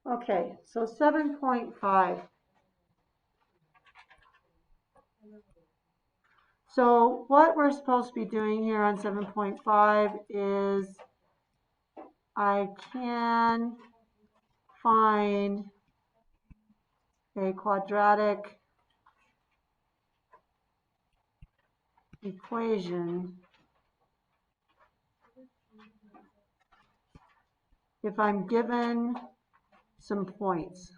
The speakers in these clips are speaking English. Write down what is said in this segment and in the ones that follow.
Okay, so 7.5. So what we're supposed to be doing here on 7.5 is I can find a quadratic equation if I'm given some points.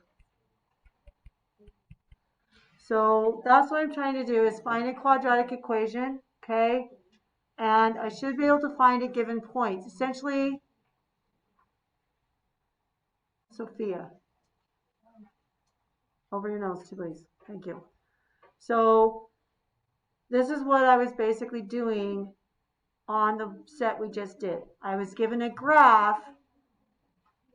So that's what I'm trying to do, is find a quadratic equation, okay? And I should be able to find it given points. Essentially, Sophia, over your nose, please. Thank you. So this is what I was basically doing on the set we just did. I was given a graph,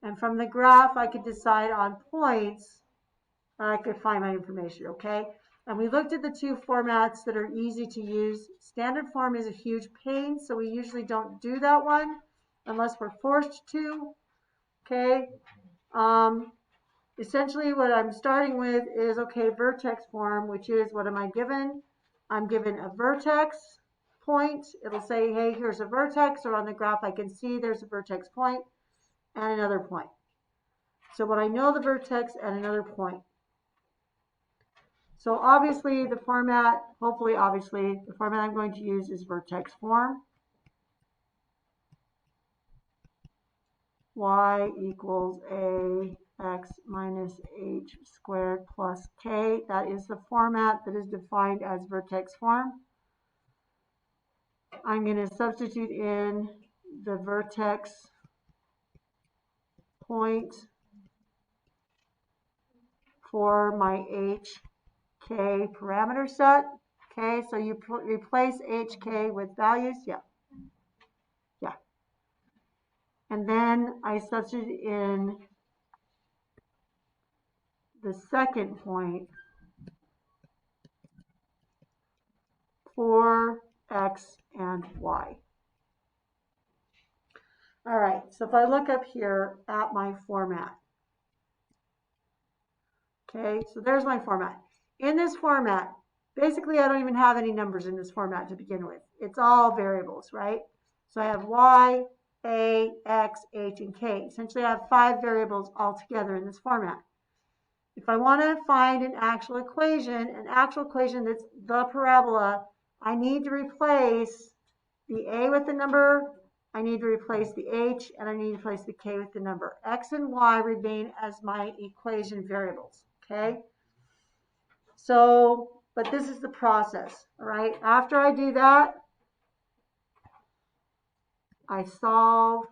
and from the graph I could decide on points, and I could find my information, okay? And we looked at the two formats that are easy to use. Standard form is a huge pain, so we usually don't do that one unless we're forced to, okay? Essentially what I'm starting with is, okay, vertex form, which is, what am I given? I'm given a vertex point. It'll say, hey, here's a vertex, or on the graph I can see there's a vertex point and another point. So when I know the vertex and another point. So obviously the format, hopefully obviously, the format I'm going to use is vertex form. Y equals ax minus h squared plus k. That is the format that is defined as vertex form. I'm going to substitute in the vertex point for my hk parameter set. Okay, so you replace hk with values. Yeah. And then I substitute in the second point for x and y. All right, so if I look up here at my format, okay, so there's my format. In this format, basically I don't even have any numbers in this format to begin with. It's all variables, right? So I have y, a, x, h, and k. Essentially I have 5 variables all together in this format. If I want to find an actual equation that's the parabola, I need to replace the a with the number, I need to replace the h, and I need to replace the k with the number. X and y remain as my equation variables, okay? So, but this is the process, all right? After I do that, I solve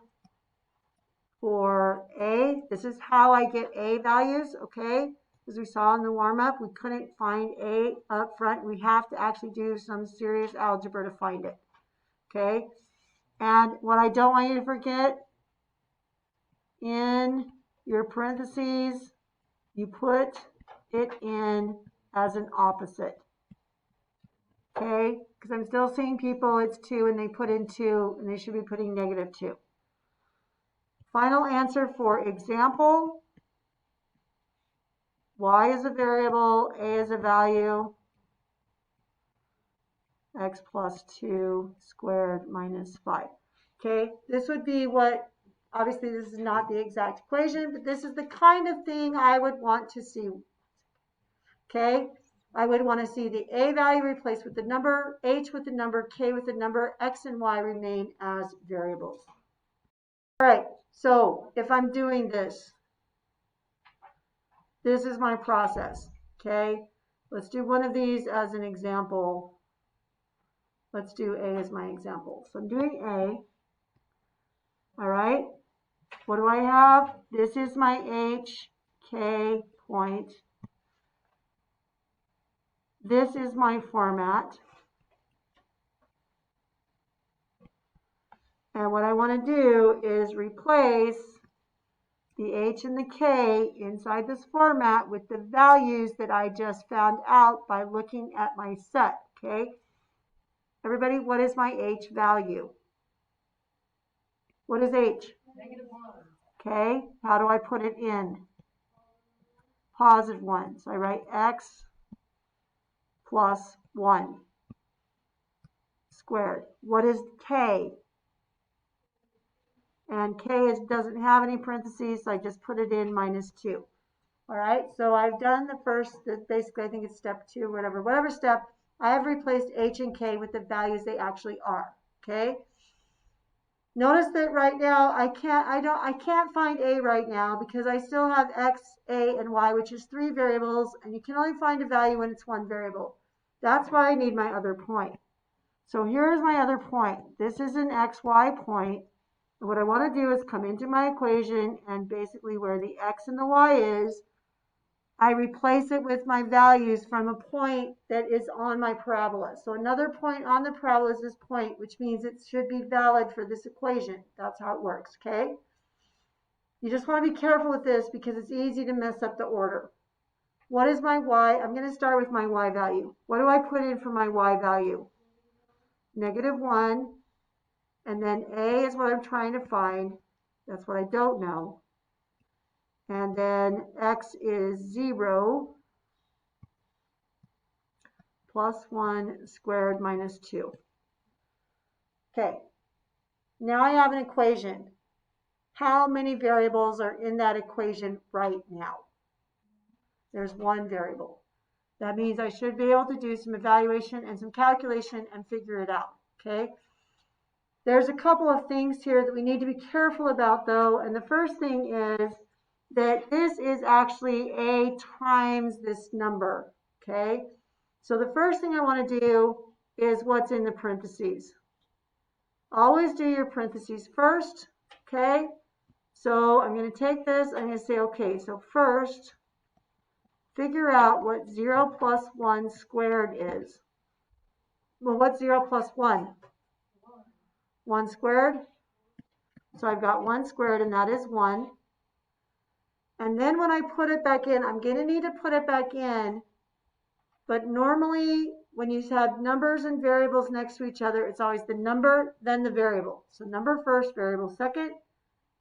for a. This is how I get a values, okay? As we saw in the warm-up, we couldn't find a up front. We have to actually do some serious algebra to find it, okay? And what I don't want you to forget, in your parentheses, you put it in as an opposite, okay? Because I'm still seeing people, it's 2, and they put in 2, and they should be putting -2. Final answer for example, y is a variable, a is a value, x plus 2 squared minus 5. Okay, this would be what, obviously this is not the exact equation, but this is the kind of thing I would want to see. Okay, I would want to see the a value replaced with the number, h with the number, k with the number, x and y remain as variables. All right, so if I'm doing this, this is my process, okay? Let's do one of these as an example. Let's do a as my example. So I'm doing a, all right? What do I have? This is my h, k point. This is my format. And what I want to do is replace the h and the k inside this format with the values that I just found out by looking at my set, okay? Everybody, what is my h value? What is h? -1. Okay, how do I put it in? positive 1. So I write x plus 1 squared. What is k? And k doesn't have any parentheses, so I just put it in minus 2. All right, so I've done the first, basically I think it's step 2, whatever step. I have replaced h and k with the values they actually are, okay? Notice that right now I can't find a right now because I still have x, a, and y, which is 3 variables, and you can only find a value when it's 1 variable. That's why I need my other point. So here's my other point. This is an xy point. And what I want to do is come into my equation, and basically where the x and the y is, I replace it with my values from a point that is on my parabola. So another point on the parabola is this point, which means it should be valid for this equation. That's how it works, okay? You just want to be careful with this because it's easy to mess up the order. What is my y? I'm going to start with my y value. What do I put in for my y value? -1, and then a is what I'm trying to find. That's what I don't know. And then x is 0 plus 1 squared minus 2. Okay, now I have an equation. How many variables are in that equation right now? There's 1 variable. That means I should be able to do some evaluation and some calculation and figure it out, okay? There's a couple of things here that we need to be careful about though, and the first thing is that this is actually a times this number, okay? So the first thing I want to do is what's in the parentheses. Always do your parentheses first, okay? So I'm going to take this, I'm going to say, okay, so first, figure out what 0 plus 1 squared is. Well, what's 0 plus 1? 1 squared. So I've got 1 squared, and that is 1. And then when I put it back in, I'm going to need to put it back in. But normally, when you have numbers and variables next to each other, it's always the number, then the variable. So number first, variable second.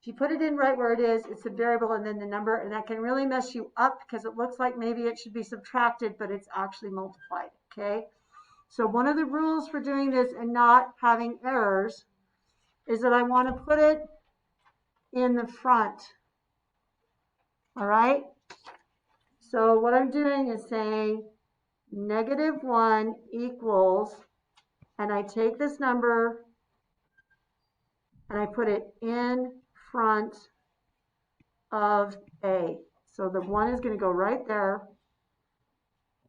If you put it in right where it is, it's a variable and then the number, and that can really mess you up because it looks like maybe it should be subtracted, but it's actually multiplied, okay? So one of the rules for doing this and not having errors is that I want to put it in the front, all right? So what I'm doing is saying -1 equals, and I take this number and I put it in front of a. So the 1 is going to go right there.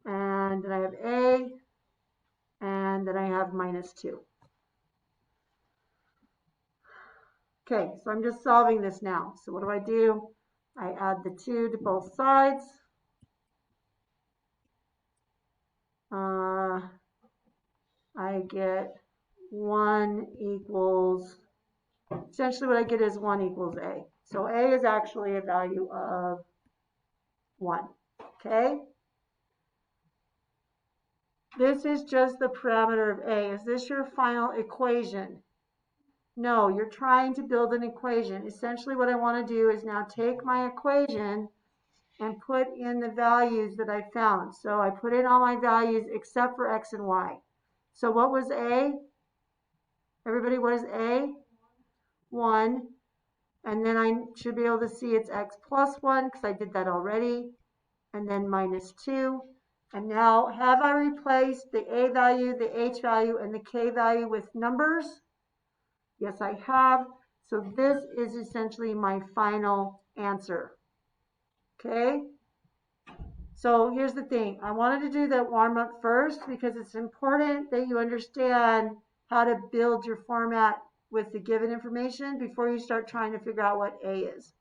And then I have a, and then I have -2. Okay, so I'm just solving this now. So what do? I add the 2 to both sides. I get 1 equals, essentially what I get is 1 equals a. So a is actually a value of 1, okay? This is just the parameter of a. Is this your final equation? No, you're trying to build an equation. Essentially what I want to do is now take my equation and put in the values that I found. So I put in all my values except for x and y. So what was a? Everybody, what is a? 1. And then I should be able to see it's x plus 1 because I did that already. And then -2. And now, have I replaced the a value, the h value, and the k value with numbers? Yes, I have. So this is essentially my final answer. Okay? So here's the thing. I wanted to do that warm up first because it's important that you understand how to build your format with the given information before you start trying to figure out what A is.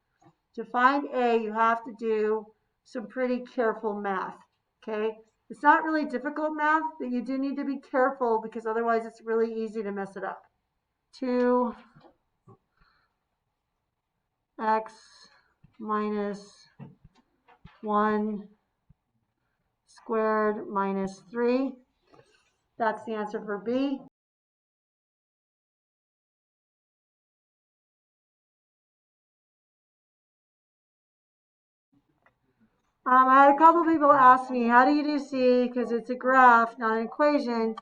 To find A, you have to do some pretty careful math. Okay? It's not really difficult math, but you do need to be careful because otherwise it's really easy to mess it up. 2x minus 1 squared minus 3. That's the answer for B. I had a couple people ask me, how do you do C? Because it's a graph, not an equation.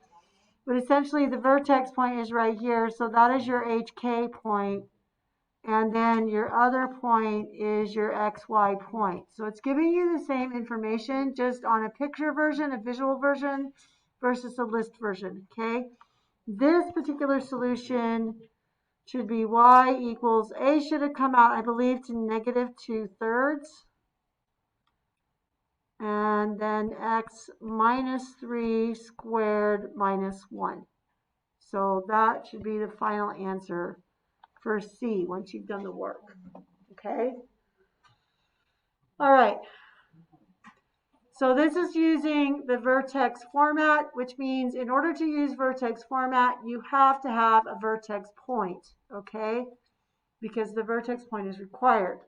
But essentially, the vertex point is right here. So that is your HK point. And then your other point is your XY point. So it's giving you the same information, just on a picture version, a visual version, versus a list version, okay? This particular solution should be y equals, A should have come out, I believe, to negative 2/3. And then x minus 3 squared minus 1. So that should be the final answer for C once you've done the work. Okay? All right. So this is using the vertex format, which means in order to use vertex format, you have to have a vertex point, okay? Because the vertex point is required.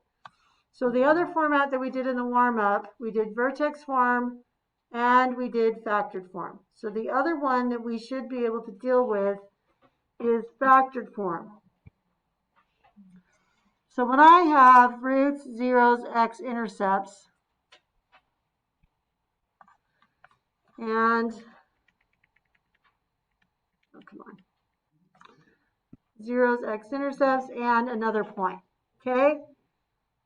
So the other format that we did in the warm-up, we did vertex form and we did factored form. So the other one that we should be able to deal with is factored form. So when I have roots, zeros, x-intercepts, and, oh, come on, zeros, x-intercepts, and another point, okay?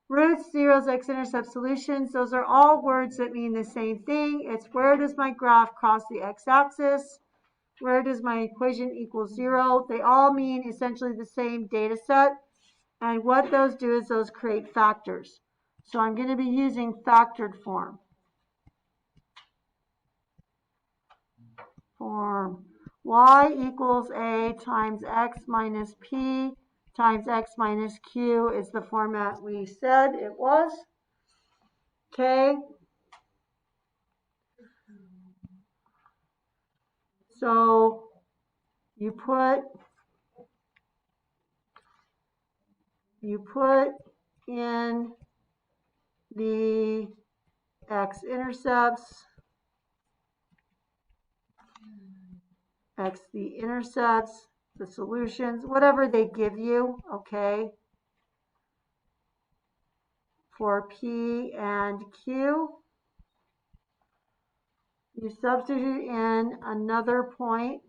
Roots, zeros, x-intercept solutions, those are all words that mean the same thing. It's where does my graph cross the x-axis? Where does my equation equal 0? They all mean essentially the same data set. And what those do is those create factors. So I'm going to be using factored form. Form y equals a times x minus p times x minus q is the format we said it was. Okay. So you put in the x-intercepts, the intercepts, the solutions, whatever they give you, okay, for P and Q. You substitute in another point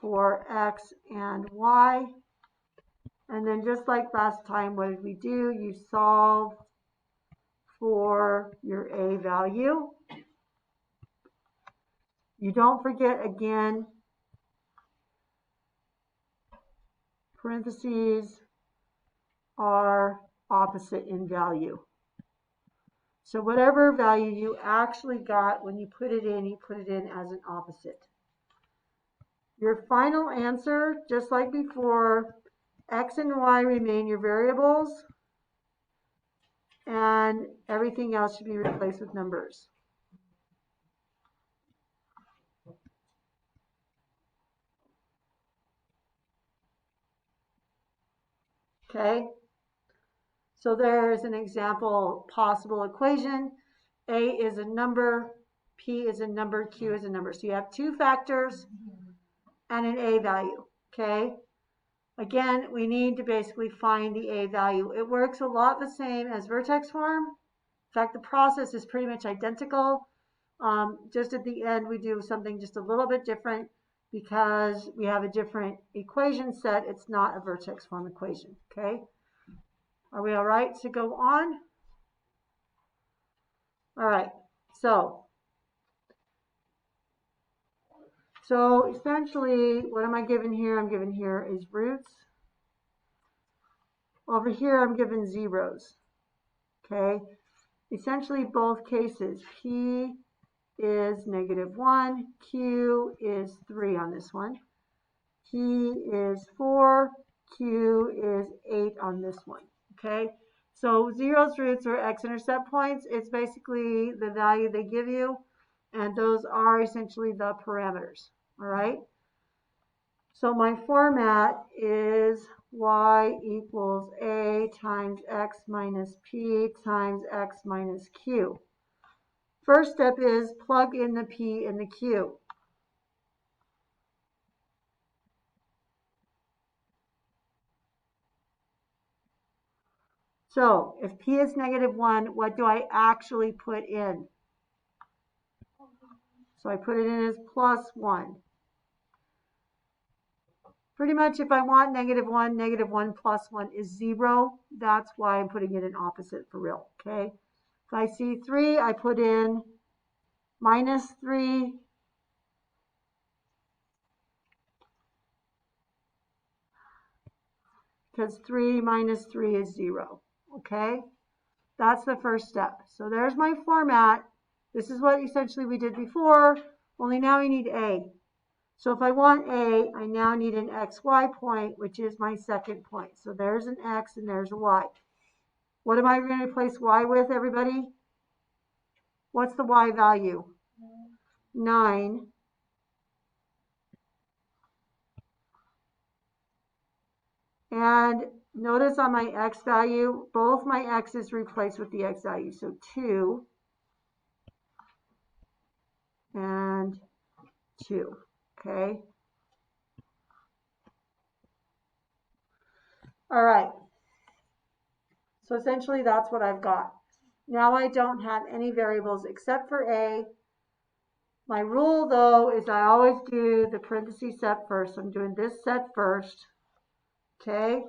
for X and Y. And then just like last time, what did we do? You solve for your A value. You don't forget, again, parentheses are opposite in value. So whatever value you actually got when you put it in, you put it in as an opposite. Your final answer, just like before, X and Y remain your variables, and everything else should be replaced with numbers. Okay? So there is an example possible equation. A is a number, P is a number, Q is a number. So you have two factors and an A value. Okay? Again, we need to basically find the A value. It works a lot the same as vertex form. In fact, the process is pretty much identical. Just at the end, we do something just a little bit different because we have a different equation set. It's not a vertex form equation, okay? Are we all right to go on? All right, so essentially, what am I given here? I'm given here is roots. Over here, I'm given zeros, okay? Essentially, both cases, P is -1, Q is 3 on this one. P is 4, Q is 8 on this one, okay? So zeros, roots, or x-intercept points, it's basically the value they give you, and those are essentially the parameters, all right? So my format is y equals a times x minus p times x minus q. First step is plug in the p and the q. So if p is -1, what do I actually put in? So I put it in as +1. Pretty much if I want -1, -1 plus 1 is 0. That's why I'm putting it in opposite for real, okay? If I see 3, I put in -3. Because 3 minus 3 is 0, okay? That's the first step. So there's my format. This is what essentially we did before, only now we need A. So if I want A, I now need an XY point, which is my second point. So there's an X and there's a Y. What am I going to replace Y with, everybody? What's the Y value? 9. And notice on my X value, both my X's replaced with the X value. So 2 and 2, okay? All right. So essentially that's what I've got. Now I don't have any variables except for A. My rule though is I always do the parentheses set first. I'm doing this set first. Okay.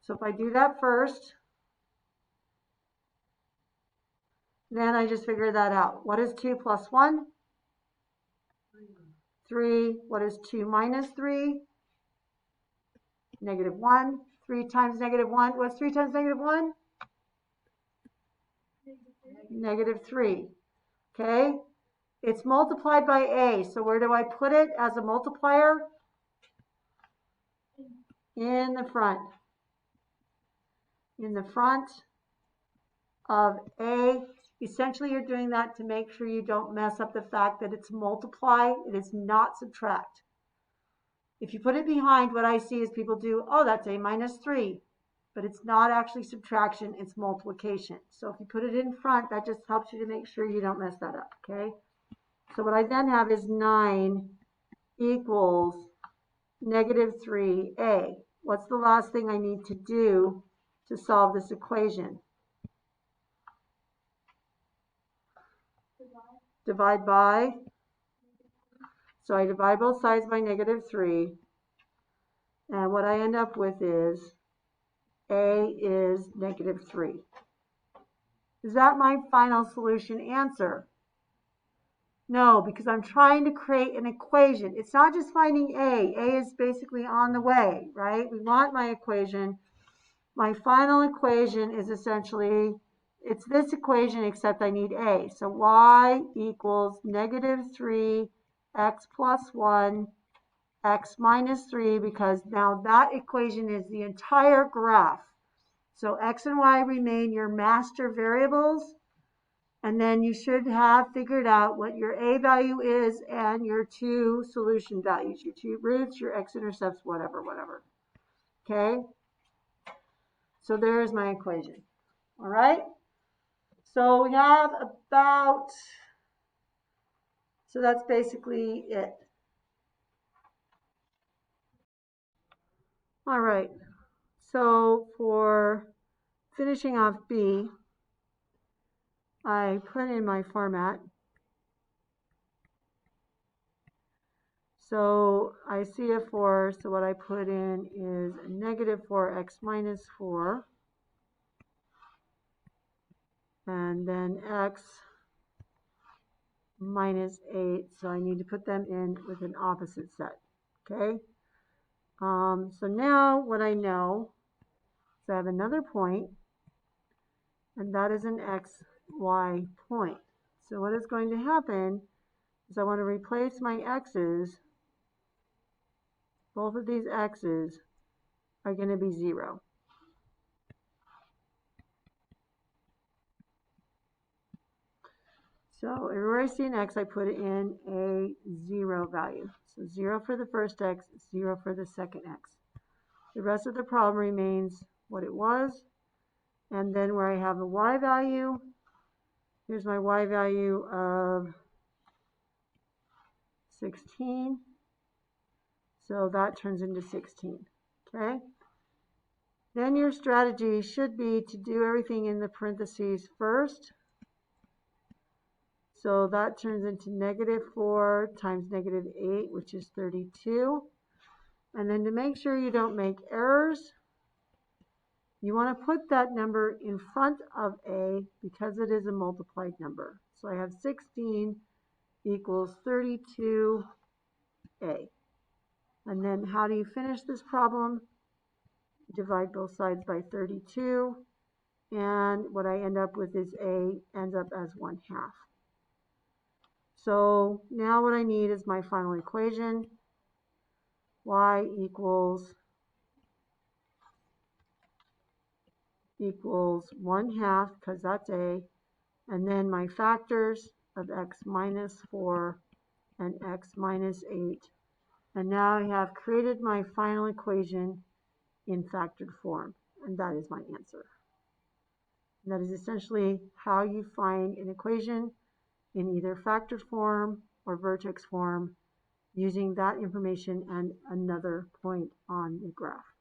So if I do that first, then I just figure that out. What is 2 plus 1? 3. What is 2 minus 3? -1. 3 times -1. What's 3 times -1? -3. Okay. It's multiplied by A. So where do I put it as a multiplier? In the front. In the front of A. Essentially, you're doing that to make sure you don't mess up the fact that it's multiply. It is not subtract. If you put it behind, what I see is people do, oh, that's A minus 3. But it's not actually subtraction, it's multiplication. So if you put it in front, that just helps you to make sure you don't mess that up, okay? So what I then have is 9 equals -3A. What's the last thing I need to do to solve this equation? Divide by. So I divide both sides by -3. And what I end up with is A is -3. Is that my final solution answer? No, because I'm trying to create an equation. It's not just finding A. A is basically on the way, right? We want my equation. My final equation is essentially, it's this equation except I need A. So y equals -3 x plus 1 x minus 3, because now that equation is the entire graph. So x and y remain your master variables. And then you should have figured out what your A value is and your two solution values, your two roots, your x-intercepts, whatever. Okay? So there's my equation. All right? So we have about, so that's basically it. All right. So for finishing off B, I put in my format. So I see a 4, so what I put in is -4x minus 4, and then x minus 8, so I need to put them in with an opposite set, okay? So now what I know is I have another point, and that is an xy point. So what is going to happen is I want to replace my x's. Both of these x's are going to be 0. So everywhere I see an x, I put in a 0 value. So 0 for the first x, 0 for the second x. The rest of the problem remains what it was. And then where I have a y value, here's my y value of 16. So that turns into 16, okay? Then your strategy should be to do everything in the parentheses first. So that turns into -4 times -8, which is 32. And then to make sure you don't make errors, you want to put that number in front of A because it is a multiplied number. So I have 16 equals 32A. And then how do you finish this problem? Divide both sides by 32. And what I end up with is A ends up as 1/2. So now what I need is my final equation. Y equals 1/2 because that's A. And then my factors of x minus 4 and x minus 8. And now I have created my final equation in factored form. And that is my answer. And that is essentially how you find an equation in either factored form or vertex form using that information and another point on the graph.